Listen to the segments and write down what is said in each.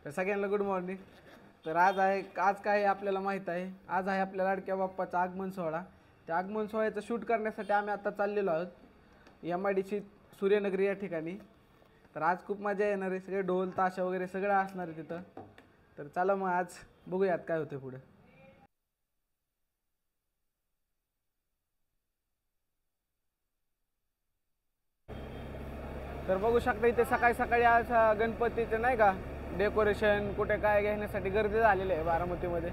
तर सगळ्यांना good morning. तर आज काय आपल्याला माहीत आहे, आज आहे आपल्या लाडक्या बाप्पाचा आगमन सोहळा. त्या आगमन सोहळ्याचं शूट करण्यासाठी आम्ही आता चाललेलो आहोत MIDC सूर्यनगरी या ठिकाणी. तर आज खूप मजा येणार आहे, सगळे ढोल ताशा वगैरे सगळं असणार आहे तिथं. तर चला मग आज बघूयात काय होतं पुढे. तर बघू शकता इथे सकाळी सकाळी आज गणपतीचं नाही का डेकोरेशन कुठे काय घेण्यासाठी गर्दी झालेली आहे बारामतीमध्ये.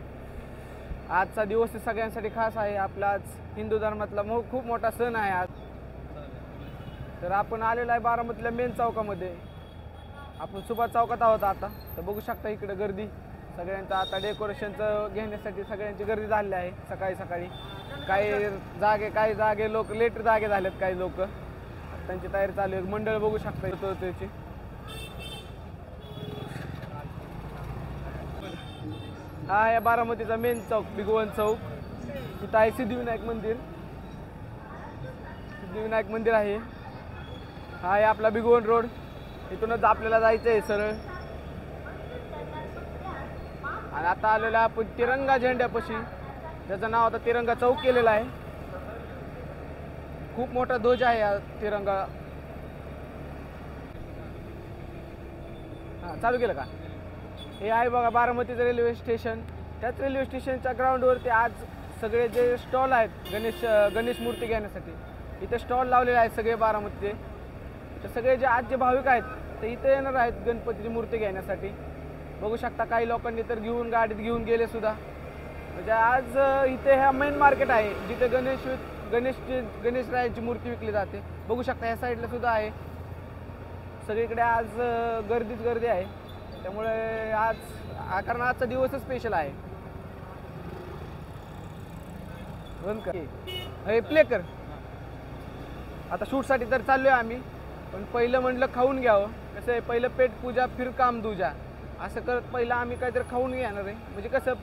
आजचा दिवस सगळ्यांसाठी खास आहे, आपला आज हिंदू धर्मातला खूप मोठा सण आहे आज. तर आपण आलेलो आहे बारामतीला मेन चौकामध्ये. आपण सुभाष चौकात आहोत आता. तर बघू शकता इकडे गर्दी सगळ्यांचं आता डेकोरेशनचं घेण्यासाठी सगळ्यांची गर्दी झालेली आहे सकाळी सकाळी. काही जागे लोक लेट जागे झालेत, काही लोक त्यांची तयारी चालू आहे. मंडळ बघू शकता येतो त्याची. हा या बारामतीचा मेन चौक भिगवण चौक. इथं आहे सिद्धिविनायक मंदिर आहे. हा आहे आपला भिगवण रोड. इथूनच आपल्याला जायचं आहे सरळ. आणि आता आलेला आपण तिरंगा झेंड्यापाशी, त्याचं नाव आता तिरंगा चौक केलेला आहे. खूप मोठा ध्वज आहे हा तिरंगा. हा चालू केलं का? हे आहे बघा बारामतीचं रेल्वे स्टेशन. त्याच रेल्वे स्टेशनच्या ग्राउंडवरती आज सगळे जे स्टॉल आहेत गणेश मूर्ती घेण्यासाठी इथे स्टॉल लावलेले आहेत सगळे बारामतीचे. तर सगळे जे आज जे भाविक आहेत ते इथे येणार आहेत गणपतीची मूर्ती घेण्यासाठी. बघू शकता काही लोकांनी तर गाडीत घेऊन गेले सुद्धा. म्हणजे आज इथे ह्या मेन मार्केट आहे जिथे गणेशरायांची मूर्ती विकली जाते. बघू शकता ह्या साईडला सुद्धा आहे. सगळीकडे आज गर्दीच गर्दी आहे. त्यामुळे आज कारण आजचा दिवसच स्पेशल आहे. हे प्ले कर. आता शूटसाठी तर चाललोय आम्ही, पण पहिलं म्हटलं खाऊन घ्यावं. कसं आहे, पहिलं पेट पूजा फिर काम दूजा असं करत पहिलं आम्ही काहीतरी खाऊन घेणार आहे. म्हणजे कसं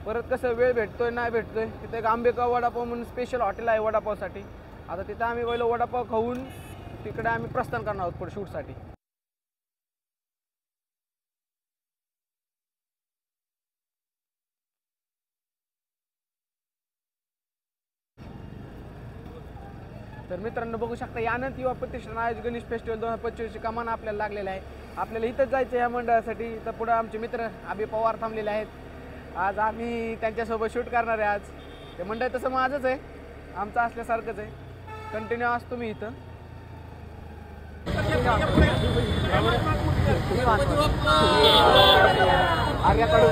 परत कसं वेळ भेटतोय नाही भेटतोय. तिथे एक आंबेगाव वडापाव म्हणून स्पेशल हॉटेल आहे वडापावसाठी. आता तिथं आम्ही पहिलं वडापाव खाऊन तिकडे आम्ही प्रस्थान करणार आहोत पुढे शूटसाठी. तर मित्रांनो बघू शकता या आनंद युवा प्रतिष्ठान आयोजित गणेश फेस्टिवल 2025ची कमान आपल्याला लागलेला आहे. आपल्याला इथंच जायचं या मंडळासाठी. तर पुढे आमचे मित्र अभि पवार थांबलेले आहेत. आज आम्ही त्यांच्यासोबत शूट करणार आहे. आज ते मंडळ तसं माझंच आहे, आमचं असल्यासारखंच आहे. कंटिन्यू असतो मी इथं. आर्याकडून